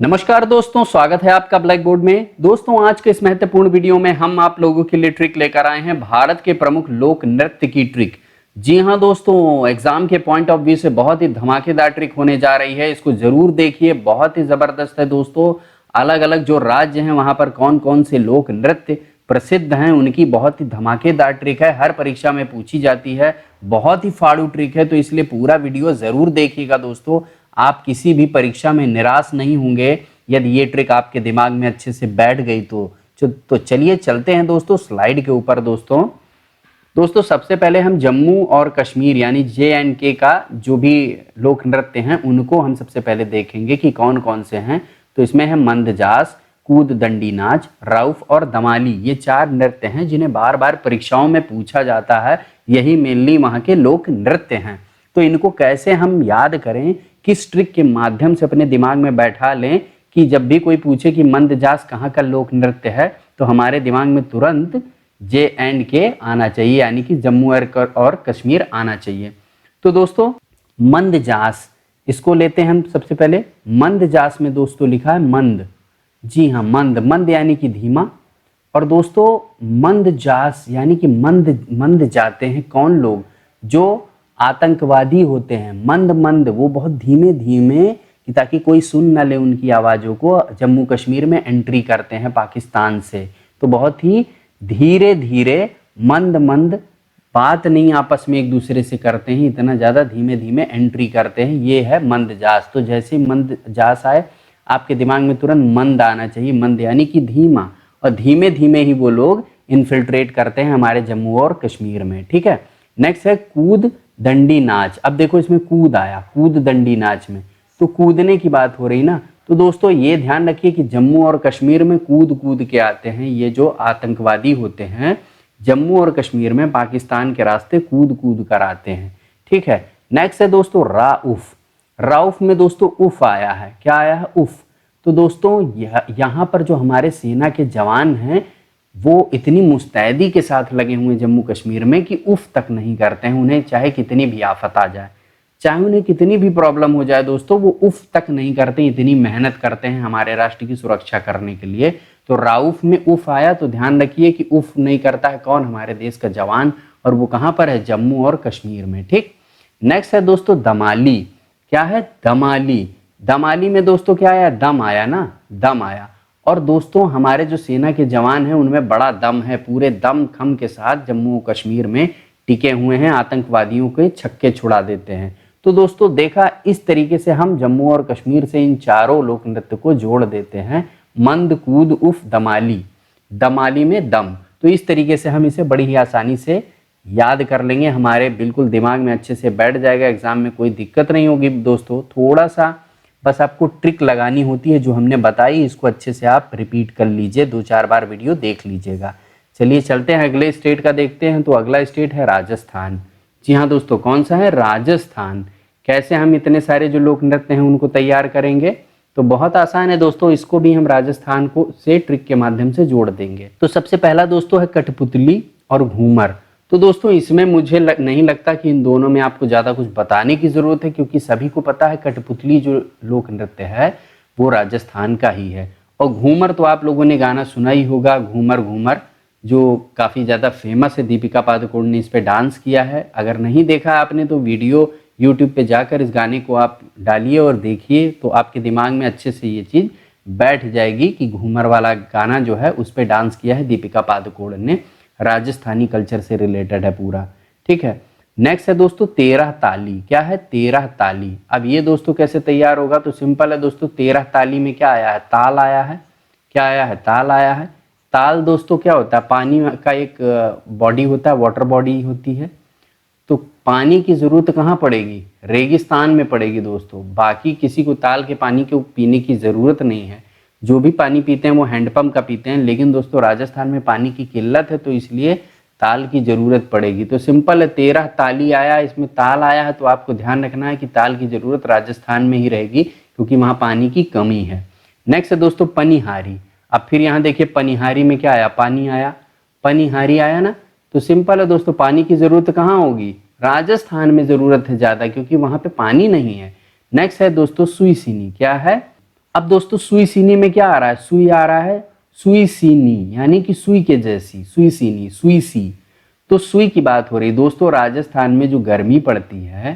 नमस्कार दोस्तों, स्वागत है आपका ब्लैक बोर्ड में। दोस्तों, आज के इस महत्वपूर्ण वीडियो में हम आप लोगों के लिए ट्रिक लेकर आए हैं भारत के प्रमुख लोक नृत्य की ट्रिक। जी हां दोस्तों, एग्जाम के पॉइंट ऑफ व्यू से बहुत ही धमाकेदार ट्रिक होने जा रही है। इसको जरूर देखिए, बहुत ही जबरदस्त है दोस्तों। अलग अलग जो राज्य हैं वहां पर कौन कौन से लोक नृत्य प्रसिद्ध हैं उनकी बहुत ही धमाकेदार ट्रिक है। हर परीक्षा में पूछी जाती है, बहुत ही फाड़ू ट्रिक है, तो इसलिए पूरा वीडियो जरूर देखिएगा दोस्तों। आप किसी भी परीक्षा में निराश नहीं होंगे यदि ये ट्रिक आपके दिमाग में अच्छे से बैठ गई तो चलिए चलते हैं दोस्तों स्लाइड के ऊपर। दोस्तों सबसे पहले हम जम्मू और कश्मीर यानी JNK का जो भी लोक नृत्य हैं उनको हम सबसे पहले देखेंगे कि कौन कौन से हैं। तो इसमें है मंदजास, कूद दंडी नाच, राउफ और दमाली। ये 4 नृत्य हैं जिन्हें बार बार परीक्षाओं में पूछा जाता है। यही मेनली वहाँ के लोक नृत्य हैं। तो इनको कैसे हम याद करें, किस ट्रिक के माध्यम से अपने दिमाग में बैठा लें कि जब भी कोई पूछे कि मंदजास कहाँ का लोक नृत्य है तो हमारे दिमाग में तुरंत JNK आना चाहिए, यानी कि जम्मू और कश्मीर आना चाहिए। तो दोस्तों मंदजास, इसको लेते हैं हम सबसे पहले। मंदजास में दोस्तों लिखा है मंद। जी हाँ, मंद, मंद यानी कि धीमा। और दोस्तों मंदजास यानी कि मंद जाते हैं कौन लोग, जो आतंकवादी होते हैं। मंद वो बहुत धीमे धीमे कि ताकि कोई सुन ना ले उनकी आवाज़ों को, जम्मू कश्मीर में एंट्री करते हैं पाकिस्तान से। तो बहुत ही धीरे धीरे मंद बात नहीं आपस में एक दूसरे से करते हैं, इतना ज़्यादा धीमे धीमे एंट्री करते हैं। ये है मंदजास। तो जैसे मंदजास आए आपके दिमाग में तुरंत मंद आना चाहिए। मंद यानी कि धीमा, और धीमे धीमे ही वो लोग इन्फिल्ट्रेट करते हैं हमारे जम्मू और कश्मीर में। ठीक है, नेक्स्ट है कूद दंडी नाच। अब देखो इसमें कूद आया, कूद दंडी नाच में तो कूदने की बात हो रही ना। तो दोस्तों ये ध्यान रखिए कि जम्मू और कश्मीर में कूद के आते हैं ये जो आतंकवादी होते हैं। जम्मू और कश्मीर में पाकिस्तान के रास्ते कूद कर आते हैं। ठीक है, नेक्स्ट है दोस्तों राउफ। राउफ में दोस्तों उफ आया है। क्या आया है? उफ। तो दोस्तों यहाँ पर जो हमारे सेना के जवान हैं वो इतनी मुस्तैदी के साथ लगे हुए जम्मू कश्मीर में कि उफ तक नहीं करते हैं। उन्हें चाहे कितनी भी आफत आ जाए, चाहे उन्हें कितनी भी प्रॉब्लम हो जाए दोस्तों, वो उफ तक नहीं करते। इतनी मेहनत करते हैं हमारे राष्ट्र की सुरक्षा करने के लिए। तो राउफ में उफ आया तो ध्यान रखिए कि उफ नहीं करता है कौन, हमारे देश का जवान, और वो कहाँ पर है? जम्मू और कश्मीर में। ठीक, नेक्स्ट है दोस्तों दमाली। क्या है? दमाली। दमाली में दोस्तों क्या आया? दम आया ना, दम आया। और दोस्तों हमारे जो सेना के जवान हैं उनमें बड़ा दम है, पूरे दम खम के साथ जम्मू कश्मीर में टिके हुए हैं, आतंकवादियों के छक्के छुड़ा देते हैं। तो दोस्तों देखा, इस तरीके से हम जम्मू और कश्मीर से इन चारों लोक नृत्य को जोड़ देते हैं। मंद, कूद, उफ, दमाली। दमाली में दम। तो इस तरीके से हम इसे बड़ी ही आसानी से याद कर लेंगे, हमारे बिल्कुल दिमाग में अच्छे से बैठ जाएगा। एग्जाम में कोई दिक्कत नहीं होगी दोस्तों। थोड़ा सा बस आपको ट्रिक लगानी होती है जो हमने बताई, इसको अच्छे से आप रिपीट कर लीजिए, 2-4 बार वीडियो देख लीजिएगा। चलिए चलते हैं अगले स्टेट का देखते हैं। तो अगला स्टेट है राजस्थान। जी हाँ दोस्तों, कौन सा है? राजस्थान। कैसे हम इतने सारे जो लोक नृत्य हैं उनको तैयार करेंगे? तो बहुत आसान है दोस्तों, इसको भी हम राजस्थान को से ट्रिक के माध्यम से जोड़ देंगे। तो सबसे पहला दोस्तों है कठपुतली और घूमर। तो दोस्तों इसमें मुझे नहीं लगता कि इन दोनों में आपको ज़्यादा कुछ बताने की ज़रूरत है, क्योंकि सभी को पता है कठपुतली जो लोक नृत्य है वो राजस्थान का ही है। और घूमर तो आप लोगों ने गाना सुना ही होगा, घूमर घूमर, जो काफ़ी ज़्यादा फेमस है। दीपिका पादुकोण ने इस पर डांस किया है। अगर नहीं देखा आपने तो वीडियो यूट्यूब पे जाकर इस गाने को आप डालिए और देखिए, तो आपके दिमाग में अच्छे से ये चीज़ बैठ जाएगी कि घूमर वाला गाना जो है उस पर डांस किया है दीपिका पादुकोण ने। राजस्थानी कल्चर से रिलेटेड है पूरा। ठीक है, नेक्स्ट है दोस्तों 13 ताली। क्या है? 13 ताली। अब ये दोस्तों कैसे तैयार होगा? तो सिंपल है दोस्तों, 13 ताली में क्या आया है? ताल आया है। क्या आया है? ताल आया है। ताल दोस्तों क्या होता है? पानी का एक बॉडी होता है, वाटर बॉडी होती है। तो पानी की ज़रूरत कहाँ पड़ेगी? रेगिस्तान में पड़ेगी दोस्तों। बाकी किसी को ताल के पानी को पीने की ज़रूरत नहीं है। जो भी पानी पीते हैं वो हैंडपंप का पीते हैं। लेकिन दोस्तों राजस्थान में पानी की किल्लत है तो इसलिए ताल की ज़रूरत पड़ेगी। तो सिंपल है, 13 ताली आया, इसमें ताल आया है, तो आपको ध्यान रखना है कि ताल की ज़रूरत राजस्थान में ही रहेगी क्योंकि वहाँ पानी की कमी है। नेक्स्ट है दोस्तों पनिहारी। अब फिर यहाँ देखिए पनिहारी में क्या आया? पानी आया, पनिहारी आया ना। तो सिंपल है दोस्तों, पानी की ज़रूरत कहाँ होगी? राजस्थान में ज़रूरत है ज़्यादा, क्योंकि वहाँ पे पानी नहीं है। नेक्स्ट है दोस्तों सुईसिनी। क्या है? अब दोस्तों सुई सीनी में क्या आ रहा है, सुई आ रहा है, सुई सीनी यानी कि सुई के जैसी, सुई सीनी, सुई सी। तो सुई की बात हो रही दोस्तों। राजस्थान में जो गर्मी पड़ती है,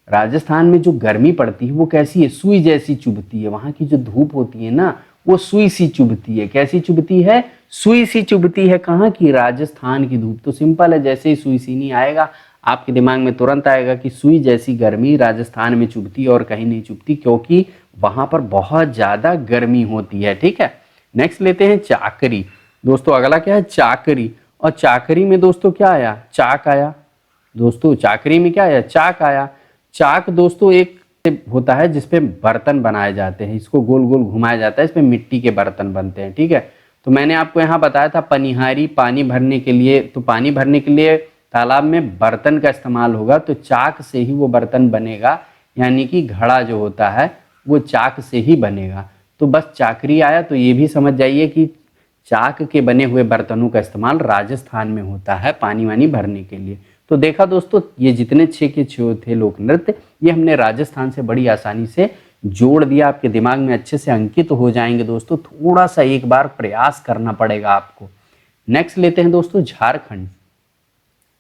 राजस्थान में जो गर्मी पड़ती है वो कैसी है, सुई जैसी चुभती है। वहां की जो धूप होती है ना, वो सुई सी चुभती है। कैसी चुभती है, सुई सी चुभती है। कहाँ की, राजस्थान की धूप। तो सिंपल है, जैसे ही सुई सीनी आएगा आपके दिमाग में तुरंत आएगा कि सुई जैसी गर्मी राजस्थान में चुभती है और कहीं नहीं चुभती, क्योंकि वहां पर बहुत ज्यादा गर्मी होती है। ठीक है, नेक्स्ट लेते हैं चाकरी। दोस्तों अगला क्या है, चाकरी। और चाकरी में दोस्तों क्या आया, चाक आया। दोस्तों चाकरी में क्या आया, चाक आया। चाक दोस्तों एक होता है जिसपे बर्तन बनाए जाते हैं, इसको गोल गोल घुमाया जाता है, इसपे मिट्टी के बर्तन बनते हैं। ठीक है, तो मैंने आपको यहाँ बताया था पनिहारी, पानी भरने के लिए। तो पानी भरने के लिए तालाब में बर्तन का इस्तेमाल होगा, तो चाक से ही वो बर्तन बनेगा, यानी कि घड़ा जो होता है वो चाक से ही बनेगा। तो बस चाकरी आया, तो ये भी समझ जाइए कि चाक के बने हुए बर्तनों का इस्तेमाल राजस्थान में होता है पानी वानी भरने के लिए। तो देखा दोस्तों, ये जितने 6 के 6 थे लोक नृत्य, ये हमने राजस्थान से बड़ी आसानी से जोड़ दिया। आपके दिमाग में अच्छे से अंकित हो जाएंगे दोस्तों। थोड़ा सा एक बार प्रयास करना पड़ेगा आपको। नेक्स्ट लेते हैं दोस्तों झारखंड।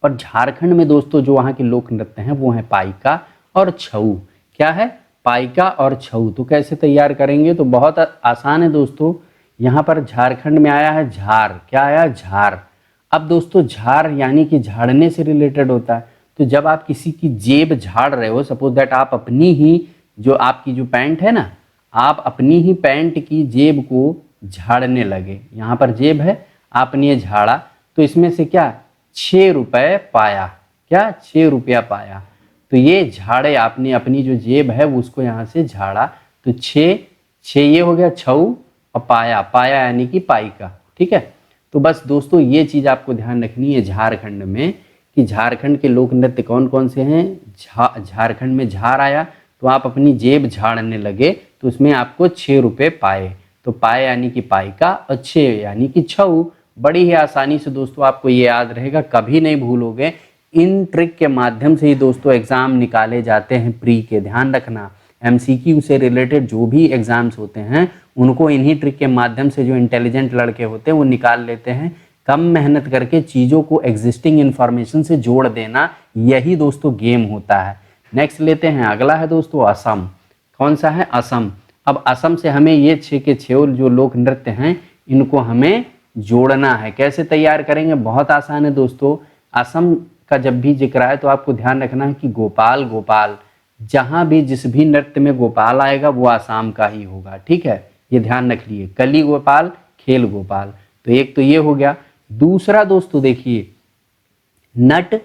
और झारखंड में दोस्तों जो वहाँ के लोक नृत्य हैं वो है पाइका और छऊ। क्या है, पाइका और छऊ। तो कैसे तैयार करेंगे, तो बहुत आसान है दोस्तों। यहाँ पर झारखंड में आया है झार। क्या आया, झार। अब दोस्तों झार यानी कि झाड़ने से रिलेटेड होता है। तो जब आप किसी की जेब झाड़ रहे हो, सपोज दैट आप अपनी ही जो आपकी जो पैंट है ना, आप अपनी ही पैंट की जेब को झाड़ने लगे। यहाँ पर जेब है, आपने ये झाड़ा, तो इसमें से क्या 6 रुपए पाया। क्या, 6 रुपया पाया। तो ये झाड़े आपने अपनी जो जेब है उसको यहाँ से झाड़ा, तो 6 ये हो गया छऊ, और पाया, पाया यानी कि पाइका। ठीक है, तो बस दोस्तों ये चीज आपको ध्यान रखनी है झारखंड में, कि झारखंड के लोक नृत्य कौन कौन से हैं। झारखंड में झार आया, तो आप अपनी जेब झाड़ने लगे, तो उसमें आपको 6 रुपये पाए। तो पाए यानी कि पाइका, और 6 यानी कि छऊ। बड़ी ही आसानी से दोस्तों आपको ये याद रहेगा, कभी नहीं भूलोगे। इन ट्रिक के माध्यम से ही दोस्तों एग्जाम निकाले जाते हैं प्री के। ध्यान रखना, एमसीक्यू से रिलेटेड जो भी एग्जाम्स होते हैं उनको इन्हीं ट्रिक के माध्यम से जो इंटेलिजेंट लड़के होते हैं वो निकाल लेते हैं। कम मेहनत करके चीज़ों को एग्जिस्टिंग इन्फॉर्मेशन से जोड़ देना, यही दोस्तों गेम होता है। नेक्स्ट लेते हैं, अगला है दोस्तों असम। कौन सा है, असम। अब असम से हमें ये 6 के 6 जो लोक नृत्य हैं इनको हमें जोड़ना है। कैसे तैयार करेंगे, बहुत आसान है दोस्तों। असम का जब भी जिक्र आए तो आपको ध्यान रखना है कि गोपाल गोपाल, जहां भी जिस भी नृत्य में गोपाल आएगा वो आसाम का ही होगा। ठीक है, ये ध्यान रख लिए, कली गोपाल, खेल गोपाल। तो एक तो ये हो गया। दूसरा दोस्तों देखिए, नट,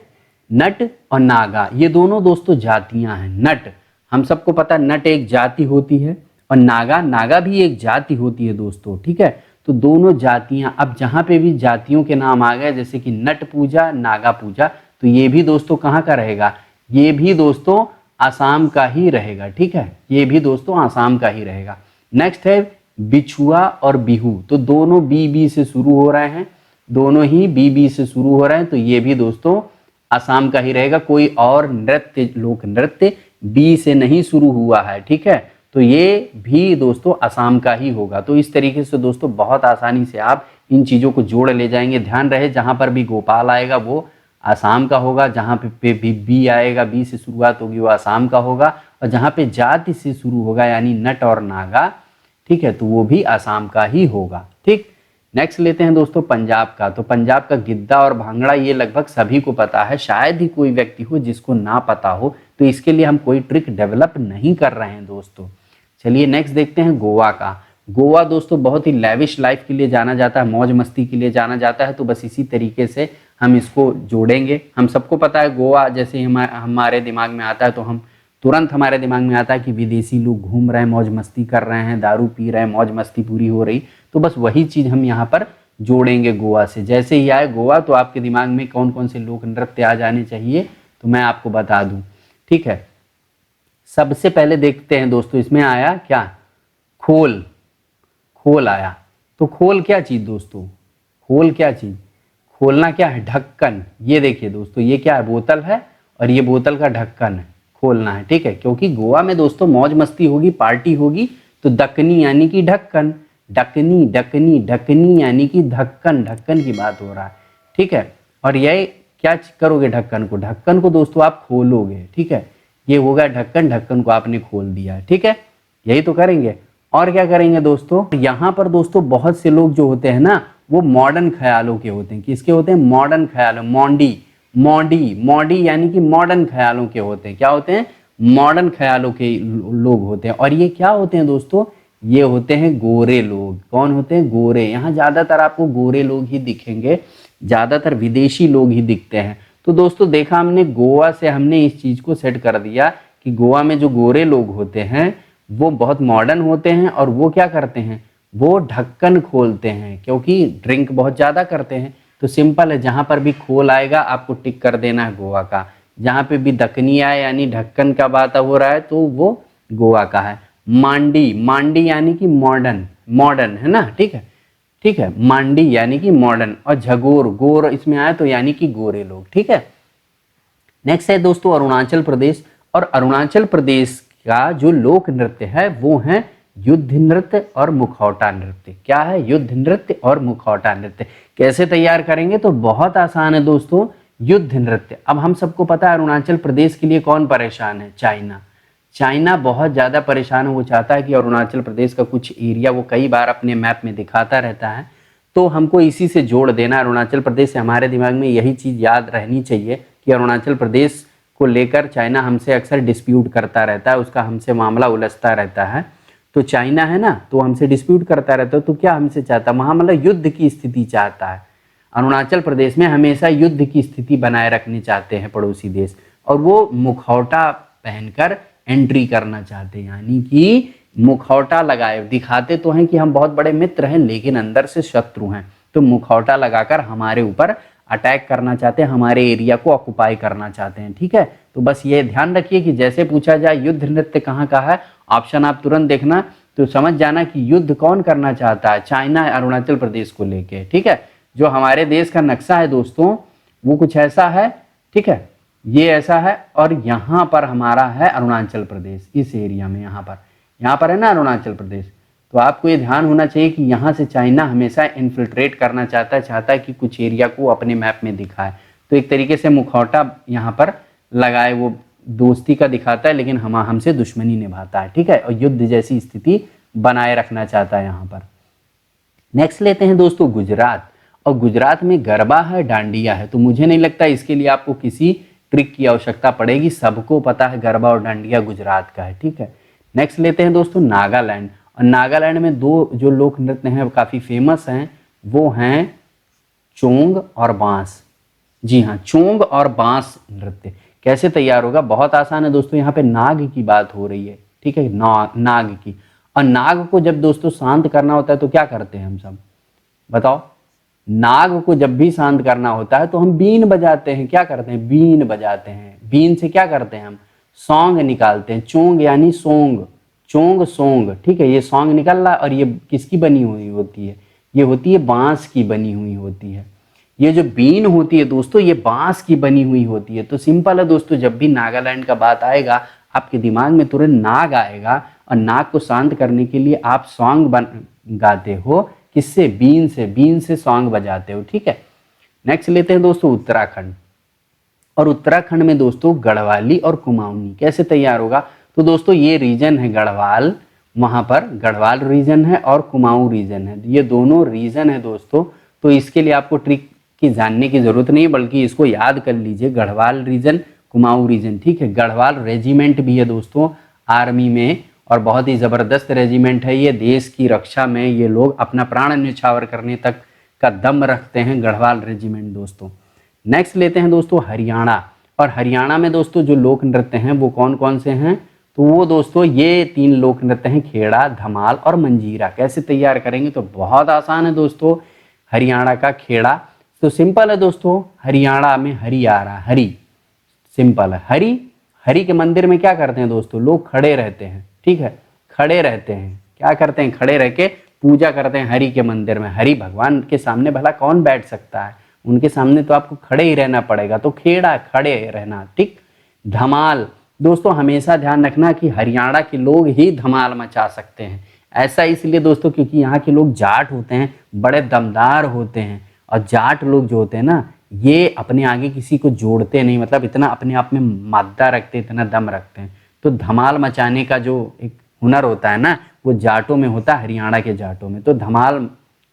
नट और नागा, ये दोनों दोस्तों जातियां हैं। नट, हम सबको पता है नट एक जाति होती है, और नागा, नागा भी एक जाति होती है दोस्तों। ठीक है, तो दोनों जातियां, अब जहां पे भी जातियों के नाम आ गए, जैसे कि नट पूजा, नागा पूजा, तो ये भी दोस्तों कहाँ का रहेगा, ये भी दोस्तों आसाम का ही रहेगा। ठीक है, ये भी दोस्तों आसाम का ही रहेगा। नेक्स्ट है बिछुआ और बिहू। तो दोनों बी से शुरू हो रहे हैं, दोनों ही बी से शुरू हो रहे हैं, तो ये भी दोस्तों आसाम का ही रहेगा। कोई और नृत्य, लोक नृत्य बी से नहीं शुरू हुआ है। ठीक है, तो ये भी दोस्तों आसाम का ही होगा। तो इस तरीके से दोस्तों बहुत आसानी से आप इन चीज़ों को जोड़ ले जाएंगे। ध्यान रहे, जहाँ पर भी गोपाल आएगा वो आसाम का होगा, जहाँ पे भी बी आएगा, बी से शुरुआत होगी, वो आसाम का होगा, और जहाँ पे जाति से शुरू होगा यानी नट और नागा, ठीक है, तो वो भी आसाम का ही होगा। ठीक, नेक्स्ट लेते हैं दोस्तों पंजाब का। तो पंजाब का गिद्दा और भांगड़ा ये लगभग सभी को पता है, शायद ही कोई व्यक्ति हो जिसको ना पता हो, तो इसके लिए हम कोई ट्रिक डेवलप नहीं कर रहे हैं दोस्तों। चलिए नेक्स्ट देखते हैं गोवा का। गोवा दोस्तों बहुत ही लैविश लाइफ के लिए जाना जाता है, मौज मस्ती के लिए जाना जाता है। तो बस इसी तरीके से हम इसको जोड़ेंगे। हम सबको पता है गोवा जैसे हमारे दिमाग में आता है तो हम तुरंत हमारे दिमाग में आता है कि विदेशी लोग घूम रहे हैं, मौज मस्ती कर रहे हैं, दारू पी रहे हैं, मौज मस्ती पूरी हो रही। तो बस वही चीज़ हम यहाँ पर जोड़ेंगे गोवा से। जैसे ही आए गोवा तो आपके दिमाग में कौन कौन से लोक नृत्य आ जाने चाहिए तो मैं आपको बता दूं। ठीक है, सबसे पहले देखते हैं दोस्तों, इसमें आया क्या, खोल। खोल आया। तो खोल क्या चीज़ दोस्तों, खोल क्या चीज़, खोलना क्या है, ढक्कन। ये देखिए दोस्तों, ये क्या है, बोतल है, और ये बोतल का ढक्कन है, खोलना है। ठीक है, क्योंकि गोवा में दोस्तों मौज मस्ती होगी, पार्टी होगी, तो दकनी यानी कि ढक्कन, डकनी डकनी ढकनी यानी कि ढक्कन, ढक्कन की बात हो रहा है, ठीक है। और ये क्या करोगे, ढक्कन को दोस्तों आप खोलोगे, ठीक है। ये होगा ढक्कन, ढक्कन को आपने खोल दिया, ठीक है, यही तो करेंगे। और क्या करेंगे दोस्तों, यहाँ पर दोस्तों बहुत से लोग जो होते हैं ना वो मॉडर्न ख्यालों के होते हैं। किसके होते हैं, मॉडर्न ख्यालों, मॉडी यानी कि मॉडर्न ख्यालों के होते हैं। क्या होते हैं, मॉडर्न ख्यालों के लोग होते हैं। और ये क्या होते हैं दोस्तों, ये होते हैं गोरे लोग। कौन होते हैं, गोरे। यहाँ ज्यादातर आपको गोरे लोग ही दिखेंगे, ज्यादातर विदेशी लोग ही दिखते हैं। तो दोस्तों देखा हमने, गोवा से हमने इस चीज को सेट कर दिया कि गोवा में जो गोरे लोग होते हैं वो बहुत मॉडर्न होते हैं और वो क्या करते हैं, वो ढक्कन खोलते हैं क्योंकि ड्रिंक बहुत ज्यादा करते हैं। तो सिंपल है, जहां पर भी खोल आएगा आपको टिक कर देना है गोवा का। जहां पे भी दकनी आए यानी ढक्कन का बात हो रहा है तो वो गोवा का है। मांडी यानी कि मॉडर्न, मॉडर्न है ना, ठीक है, ठीक है, मांडी यानी कि मॉडर्न। और झगोर, गोर इसमें आया तो यानी कि गोरे लोग, ठीक है। नेक्स्ट है दोस्तों अरुणाचल प्रदेश। और अरुणाचल प्रदेश का जो लोक नृत्य है वो है युद्ध नृत्य और मुखौटा नृत्य। क्या है, युद्ध नृत्य और मुखौटा नृत्य। कैसे तैयार करेंगे, तो बहुत आसान है दोस्तों, युद्ध नृत्य। अब हम सबको पता है अरुणाचल प्रदेश के लिए कौन परेशान है, चाइना। चाइना बहुत ज्यादा परेशान है, वो चाहता है कि अरुणाचल प्रदेश का कुछ एरिया वो कई बार अपने मैप में दिखाता रहता है, तो हमको इसी से जोड़ देना अरुणाचल प्रदेश से। हमारे दिमाग में यही चीज याद रहनी चाहिए कि अरुणाचल प्रदेश को लेकर चाइना हमसे अक्सर डिस्प्यूट करता रहता है, उसका हमसे मामला उलझता रहता है। तो चाइना है ना, तो हमसे डिस्प्यूट करता रहता है, तो क्या हमसे चाहता है, वहां मतलब युद्ध की स्थिति चाहता है। अरुणाचल प्रदेश में हमेशा युद्ध की स्थिति बनाए रखनी चाहते हैं पड़ोसी देश, और वो मुखौटा पहनकर एंट्री करना चाहते हैं। यानी कि मुखौटा लगाए, दिखाते तो हैं कि हम बहुत बड़े मित्र हैं लेकिन अंदर से शत्रु हैं। तो मुखौटा लगाकर हमारे ऊपर अटैक करना चाहते हैं, हमारे एरिया को ऑक्युपाई करना चाहते हैं, ठीक है। तो बस ये ध्यान रखिए कि जैसे पूछा जाए युद्ध नृत्य कहाँ का है, ऑप्शन आप तुरंत देखना तो समझ जाना कि युद्ध कौन करना चाहता है, चाइना अरुणाचल प्रदेश को लेके, ठीक है। जो हमारे देश का नक्शा है दोस्तों वो कुछ ऐसा है, ठीक है, ये ऐसा है, और यहाँ पर हमारा है अरुणाचल प्रदेश। इस एरिया में यहाँ पर है ना अरुणाचल प्रदेश। तो आपको ये ध्यान होना चाहिए कि यहाँ से चाइना हमेशा इन्फिल्ट्रेट करना चाहता है कि कुछ एरिया को अपने मैप में दिखाए। तो एक तरीके से मुखौटा यहाँ पर लगाए, वो दोस्ती का दिखाता है लेकिन हमसे दुश्मनी निभाता है, ठीक है, और युद्ध जैसी स्थिति बनाए रखना चाहता है यहाँ पर। नेक्स्ट लेते हैं दोस्तों गुजरात। और गुजरात में गरबा है, डांडिया है। तो मुझे नहीं लगता इसके लिए आपको किसी ट्रिक की आवश्यकता पड़ेगी, सबको पता है गरबा और डांडिया गुजरात का है, ठीक है। नेक्स्ट लेते हैं दोस्तों नागालैंड। और नागालैंड में दो जो लोक नृत्य हैं काफी फेमस हैं, वो हैं चोंग और बांस। जी हाँ, चोंग और बांस नृत्य। कैसे तैयार होगा, बहुत आसान है दोस्तों। यहाँ पे नाग की बात हो रही है, ठीक है, नाग की। और नाग को जब दोस्तों शांत करना होता है तो क्या करते हैं हम सब, बताओ। नाग को जब भी शांत करना होता है तो हम बीन बजाते हैं। क्या करते हैं, बीन बजाते हैं। बीन से क्या करते हैं, हम सॉन्ग निकालते हैं। चोंग यानी सोंग, चोंग सोंग, ठीक है। ये सॉन्ग निकल रहा है और ये किसकी बनी हुई होती है, ये होती है बांस की बनी हुई होती है। ये जो बीन होती है दोस्तों ये बांस की बनी हुई होती है। तो सिंपल है दोस्तों, जब भी नागालैंड का बात आएगा आपके दिमाग में तुरंत नाग आएगा, और नाग को शांत करने के लिए आप सॉन्ग गाते हो। किससे, बीन से सॉन्ग बजाते हो, ठीक है। नेक्स्ट लेते हैं दोस्तों उत्तराखंड। और उत्तराखंड में दोस्तों गढ़वाली और कुमाऊनी। कैसे तैयार होगा, तो दोस्तों ये रीजन है गढ़वाल, वहां पर गढ़वाल रीजन है और कुमाऊं रीजन है, ये दोनों रीजन है दोस्तों। तो इसके लिए आपको ट्रिक की जानने की जरूरत नहीं, बल्कि इसको याद कर लीजिए, गढ़वाल रीजन कुमाऊं रीजन, ठीक है। गढ़वाल रेजिमेंट भी है दोस्तों आर्मी में, और बहुत ही जबरदस्त रेजिमेंट है ये। देश की रक्षा में ये लोग अपना प्राण न्यौछावर करने तक का दम रखते हैं, गढ़वाल रेजिमेंट दोस्तों। नेक्स्ट लेते हैं दोस्तों हरियाणा। और हरियाणा में दोस्तों जो लोक नृत्य हैं वो कौन कौन से हैं, तो वो दोस्तों ये 3 लोक नृत्य हैं, खेड़ा, धमाल और मंजीरा। कैसे तैयार करेंगे, तो बहुत आसान है दोस्तों। हरियाणा का खेड़ा, तो सिंपल है दोस्तों, हरियाणा में हरि आ रहा, हरि, सिंपल है। हरि के मंदिर में क्या करते हैं दोस्तों, लोग खड़े रहते हैं, ठीक है, खड़े रहते हैं। क्या करते हैं, खड़े रह के पूजा करते हैं हरि के मंदिर में। हरि भगवान के सामने भला कौन बैठ सकता है, उनके सामने तो आपको खड़े ही रहना पड़ेगा। तो खेड़ा, खड़े रहना, ठीक। धमाल दोस्तों हमेशा ध्यान रखना कि हरियाणा के लोग ही धमाल मचा सकते हैं, ऐसा इसलिए दोस्तों क्योंकि यहाँ के लोग जाट होते हैं, बड़े दमदार होते हैं। और जाट लोग जो होते हैं ना, ये अपने आगे किसी को जोड़ते नहीं, मतलब इतना अपने आप में मादा रखते हैं, इतना दम रखते हैं। तो धमाल मचाने का जो एक हुनर होता है ना, वो जाटों में होता है, हरियाणा के जाटों में। तो धमाल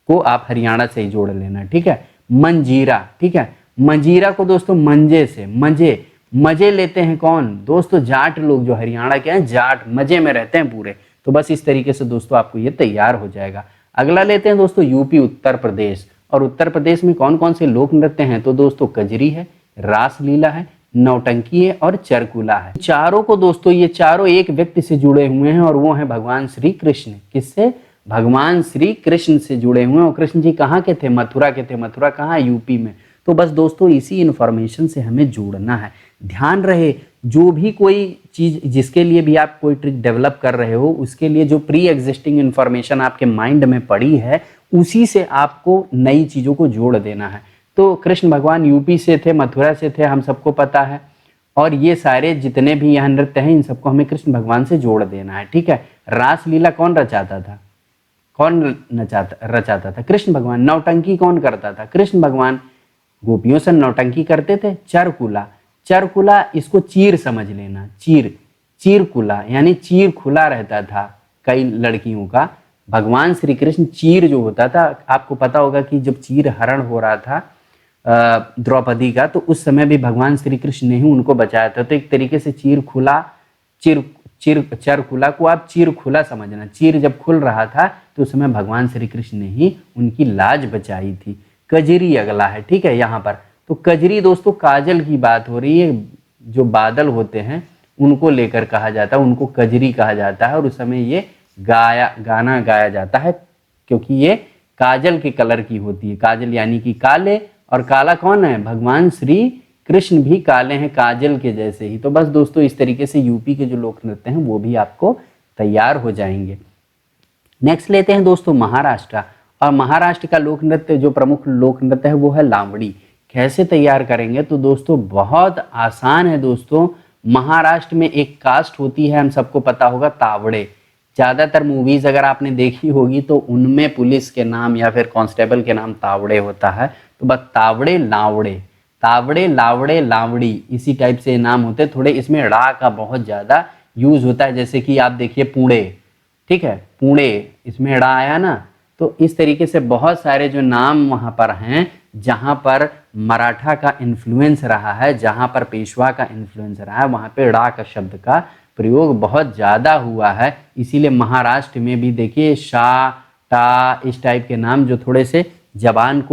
को आप हरियाणा से ही जोड़ लेना, ठीक है। मंजीरा, ठीक है, मंजीरा को दोस्तों मंजे से, मजे लेते हैं कौन दोस्तों? जाट लोग जो हरियाणा के हैं, जाट मजे में रहते हैं पूरे। तो बस इस तरीके से दोस्तों आपको ये तैयार हो जाएगा। अगला लेते हैं दोस्तों यूपी उत्तर प्रदेश। और उत्तर प्रदेश में कौन कौन से लोक नृत्य हैं? तो दोस्तों कजरी है, रासलीला है, नौटंकी है और चरकुला है। चारों को दोस्तों, ये चारों एक व्यक्ति से जुड़े हुए हैं और वो है भगवान श्री कृष्ण। किससे? भगवान श्री कृष्ण से जुड़े हुए हैं। और कृष्ण जी कहाँ के थे? मथुरा के थे। मथुरा कहाँ? यूपी में। तो बस दोस्तों इसी इन्फॉर्मेशन से हमें जोड़ना है। ध्यान रहे, जो भी कोई चीज जिसके लिए भी आप कोई ट्रिक डेवलप कर रहे हो, उसके लिए जो प्री एग्जिस्टिंग इन्फॉर्मेशन आपके माइंड में पड़ी है, उसी से आपको नई चीजों को जोड़ देना है। तो कृष्ण भगवान यूपी से थे, मथुरा से थे, हम सबको पता है। और ये सारे जितने भी यहाँ नृत्य हैं, इन सबको हमें कृष्ण भगवान से जोड़ देना है, ठीक है। रासलीला कौन रचाता था? रचाता था? कृष्ण भगवान। नौटंकी कौन करता था? कृष्ण भगवान। गोपियों से नौटंकी करते थे। चरकुला इसको चीर समझ लेना, चीरकुला यानी चीर खुला रहता था कई लड़कियों का। भगवान श्री कृष्ण चीर जो होता था, आपको पता होगा कि जब चीर हरण हो रहा था द्रौपदी का, तो उस समय भी भगवान श्री कृष्ण ने ही उनको बचाया था। तो एक तरीके से चरकुला को आप चीर खुला समझना। चीर जब खुल रहा था तो उस समय भगवान श्री कृष्ण ने ही उनकी लाज बचाई थी। कजरी अगला है, ठीक है। यहाँ पर तो कजरी दोस्तों काजल की बात हो रही है। जो बादल होते हैं उनको लेकर कहा जाता है, उनको कजरी कहा जाता है। और उस समय ये गाना गाया जाता है, क्योंकि ये काजल के कलर की होती है। काजल यानी कि काले, और काला कौन है? भगवान श्री कृष्ण भी काले हैं, काजल के जैसे ही। तो बस दोस्तों इस तरीके से यूपी के जो लोक नृत्य हैं वो भी आपको तैयार हो जाएंगे। नेक्स्ट लेते हैं दोस्तों महाराष्ट्र। और महाराष्ट्र का लोक नृत्य, जो प्रमुख लोक नृत्य है, वो है लावड़ी। कैसे तैयार करेंगे? तो दोस्तों बहुत आसान है दोस्तों। महाराष्ट्र में एक कास्ट होती है, हम सबको पता होगा, तावड़े। ज्यादातर मूवीज अगर आपने देखी होगी तो उनमें पुलिस के नाम या फिर कांस्टेबल के नाम तावड़े होता है। तो बस तावड़े लावड़े लावड़ी, इसी टाइप से नाम होते। थोड़े इसमें ड़ा का बहुत ज्यादा यूज होता है, जैसे कि आप देखिए पुणे, ठीक है, पुणे, इसमें ड़ा आया ना। तो इस तरीके से बहुत सारे जो नाम वहां पर हैं, जहां पर मराठा का इन्फ्लुएंस रहा है, जहां पर पेशवा का इन्फ्लुएंस रहा है, वहां पे ड़ा का शब्द का प्रयोग बहुत ज्यादा हुआ है। इसीलिए महाराष्ट्र में भी देखिए शा, टा, इस टाइप के नाम जो थोड़े से जबान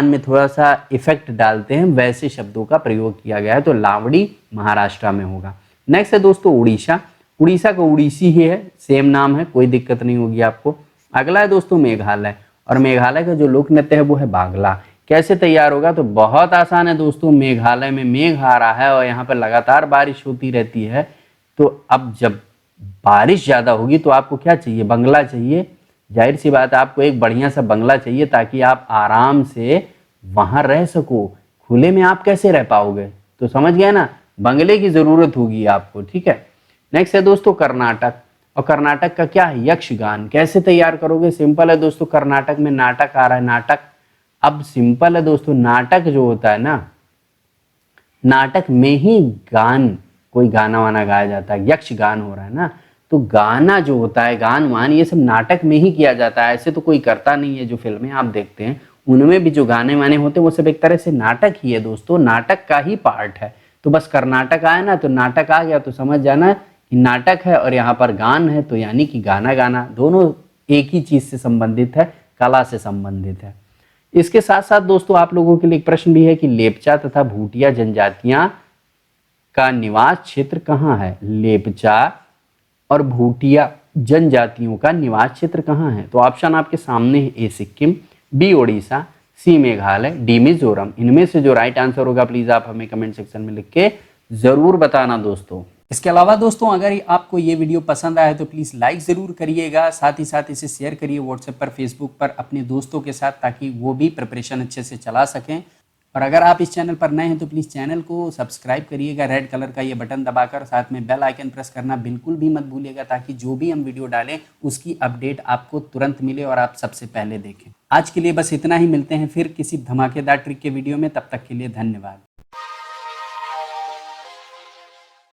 में थोड़ा सा इफेक्ट डालते हैं, वैसे शब्दों का प्रयोग किया गया है। तो लावड़ी महाराष्ट्र में होगा। नेक्स्ट है दोस्तों उड़ीसा। उड़ीसा का उड़ीसी ही है, सेम नाम है, कोई दिक्कत नहीं होगी आपको। अगला है दोस्तों मेघालय। और मेघालय का जो लोक नृत्य है वो है बांग्ला। कैसे तैयार होगा? तो बहुत आसान है दोस्तों। मेघालय में मेघ आ रहा है और यहाँ पर लगातार बारिश होती रहती है। तो अब जब बारिश ज्यादा होगी तो आपको क्या चाहिए? बंगला चाहिए। जाहिर सी बात है, आपको एक बढ़िया सा बंगला चाहिए ताकि आप आराम से वहां रह सको। खुले में आप कैसे रह पाओगे? तो समझ गए ना, बंगले की जरूरत होगी आपको, ठीक है। नेक्स्ट है दोस्तों कर्नाटक। और कर्नाटक का क्या है? यक्षगान। कैसे तैयार करोगे? सिंपल है दोस्तों। कर्नाटक में नाटक आ रहा है, नाटक। अब सिंपल है दोस्तों, नाटक जो होता है ना, नाटक में ही कोई गाना वाना गाया जाता है। यक्षगान हो रहा है ना, तो गाना जो होता है, गान वान, ये सब नाटक में ही किया जाता है। ऐसे तो कोई करता नहीं है। जो फिल्में आप देखते हैं उनमें भी जो गाने वाने होते हैं वो सब एक तरह से नाटक ही है दोस्तों, नाटक का ही पार्ट है। तो बस कर्नाटक आया ना, तो नाटक आ गया, तो समझ जाना कि नाटक है और यहाँ पर गान है, तो यानी कि गाना गाना, दोनों एक ही चीज से संबंधित है, कला से संबंधित है। इसके साथ साथ दोस्तों आप लोगों के लिए एक प्रश्न भी है कि लेपचा तथा भूटिया जनजातियां का निवास क्षेत्र कहाँ है? लेपचा और भूटिया जनजातियों का निवास क्षेत्र कहाँ है? तो ऑप्शन आपके सामने है। ए सिक्किम, बी ओडिशा, सी मेघालय, डी मिजोरम। इनमें से जो राइट आंसर होगा प्लीज आप हमें कमेंट सेक्शन में लिख के जरूर बताना दोस्तों। इसके अलावा दोस्तों अगर आपको ये वीडियो पसंद आया तो प्लीज लाइक जरूर करिएगा, साथ ही साथ इसे शेयर करिए व्हाट्सएप पर, फेसबुक पर अपने दोस्तों के साथ, ताकि वो भी प्रिपरेशन अच्छे से चला सकें। और अगर आप इस चैनल पर नए हैं तो प्लीज़ चैनल को सब्सक्राइब करिएगा, रेड कलर का ये बटन दबाकर, साथ में बेल आइकन प्रेस करना बिल्कुल भी मत भूलिएगा, ताकि जो भी हम वीडियो डालें उसकी अपडेट आपको तुरंत मिले और आप सबसे पहले देखें। आज के लिए बस इतना ही, मिलते हैं फिर किसी धमाकेदार ट्रिक के वीडियो में, तब तक के लिए धन्यवाद।